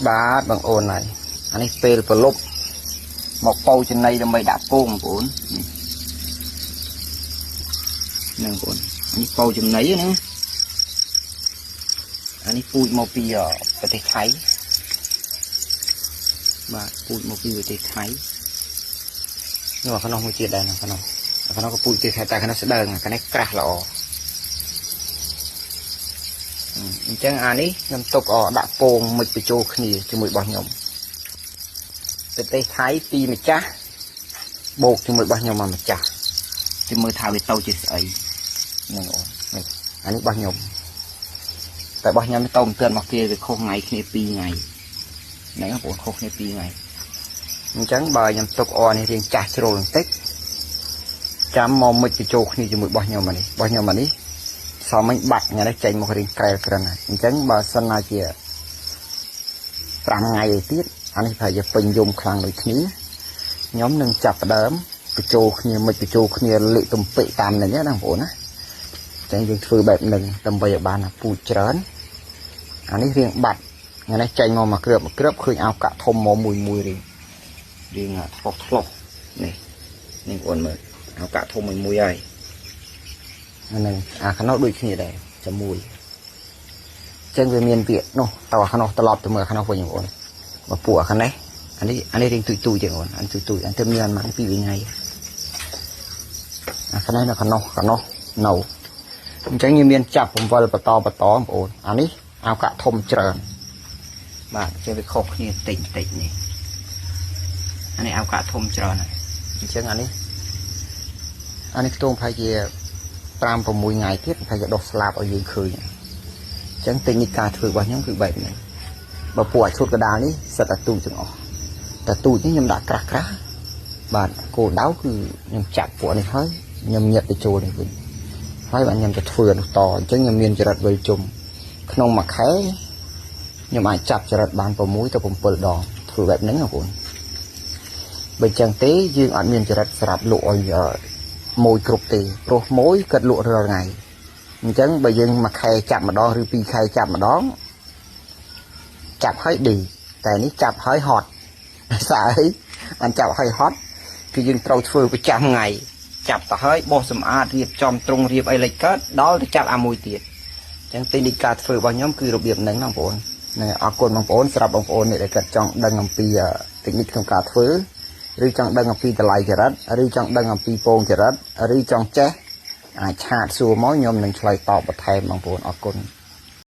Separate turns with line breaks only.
បាទបងអូនហើយអានេះពេលប្រលប់មកពោចំណីដើម្បីដាក់ពងបងអូនហ្នឹងបងអូននេះពោចំណីណាអានេះពូជមកពីប្រទេសថៃបាទពូជមកពីប្រទេសថៃនោះខាងនោះមួយទៀតដែរខាងនោះក៏ពូជទៀតតែខាងនោះស្ដើងខាងនេះក្រាស់ល្អអញ្ចឹងអានេះខ្ញុំទុកដាក់ពងមិនបញ្ចូលគ្នាជាមួយរបស់ខ្ញុំប្រទេសថៃពីម្ចាស់បូកជាមួយរបស់ខ្ញុំមកម្ចាស់ជិះមើលថាវាទៅជាស្អីហ្នឹងអូននេះអានេះរបស់ខ្ញុំតែរបស់ខ្ញុំទៅមិនទាន់មកគេវាខុសថ្ងៃគ្នា2ថ្ងៃហ្នឹងបងខុសគ្នា2ថ្ងៃអញ្ចឹងបើខ្ញុំទុកនេះរៀងចាស់ជ្រុលបន្តិចចាំមកមិនបញ្ចូលគ្នាជាមួយរបស់ខ្ញុំនេះរបស់ខ្ញុំនេះសមមិញបាត់ថ្ងៃនេះចេញមករៀងក្រែលក្រិនហើយអញ្ចឹងបើសិនណាជា5ថ្ងៃឯទៀតអានេះប្រហែលជាពេញយំខ្លាំងដូចគ្នាខ្ញុំនឹងចាប់ផ្ដើមបញ្ចូលគ្នាមិនបញ្ចូលគ្នាលេខទំពេកតាមនេះណាបងប្អូនណាអញ្ចឹងយើងធ្វើបែបហ្នឹងដើម្បីឲ្យបានពូជច្រើនអានេះរៀងបាត់ថ្ងៃនេះចេញមកគ្រាប់ឃើញអោកាក់ធំមកមួយរៀងធ្លោះនេះបងប្អូនមើលអោកាក់ធំមួយហើយហ្នឹងខាងនោះដូចគ្នាដែរជាមួយអញ្ចឹងវាមានវានោះតើខាងនោះត្រឡប់ទៅមើលខាងនោះវិញបងប្អូនមកពួកខាងនេះអានេះរៀងទូចទេបងប្អូនអានទូចអានទៅមានមកពីថ្ងៃខាងនេះនៅខាងនោះនៅអញ្ចឹងវាមានចាប់បង្វិលបន្តបងប្អូនអានេះអោកាក់ធំច្រើនបាទអញ្ចឹងវាខុសគ្នាតិចនេះអានេះអោកាក់ធំច្រើនហើយអញ្ចឹងអានេះខ្ទង់ប្រហែលជា5-6ថ្ងៃទៀតប្រហែលជាដុសស្លាបឲ្យយើងឃើញអញ្ចឹងទេគនិកការធ្វើរបស់ខ្ញុំគឺបែបនេះបើពួកអាឈុតកដាលនេះសិតតែទូចទាំងអស់តែទូចនេះខ្ញុំដាក់ក្រាស់បាទគោលដៅគឺខ្ញុំចាក់ពួកនេះហើយខ្ញុំញាត់ទៅចូលនេះវិញហើយបាទខ្ញុំទៅធ្វើនោះតអញ្ចឹងខ្ញុំមានចរិតវិលជុំក្នុងមួយខែខ្ញុំអាចចាប់ចរិតបាន6 ទៅ 7 ដងធ្វើបែបហ្នឹងបងប្អូនបើអញ្ចឹងទេយើងអត់មានចរិតស្រាប់លក់ឲ្យមួយគ្រប់ទេព្រោះមួយគាត់លក់រាល់ថ្ងៃអញ្ចឹងបើយើងមួយខែចាប់ម្ដងឬ2ខែចាប់ម្ដងចាប់ហើយឌីតែនេះចាប់ហើយហត់ស្អីបានចាប់ហើយហត់គឺយើងត្រូវធ្វើប្រចាំថ្ងៃចាប់ទៅហើយបោះសម្អាតរៀបចំត្រង់រៀបអីលិចកើតដល់ទៅចាប់អាមួយទៀតអញ្ចឹងទេគនិកការធ្វើរបស់ខ្ញុំគឺរបៀបហ្នឹងណាបងប្អូនហ្នឹងអរគុណបងប្អូនសម្រាប់បងប្អូនដែលគាត់ចង់ដឹងអំពីទេគនិកក្នុងការធ្វើឬចង់ដឹងអំពីតម្លៃចរិតឬចង់ដឹងអំពីពងចរិតឬចង់ចេះអាចឆាតសួរមកខ្ញុំនឹងឆ្លើយតបបន្ថែមបងប្អូនអរគុណ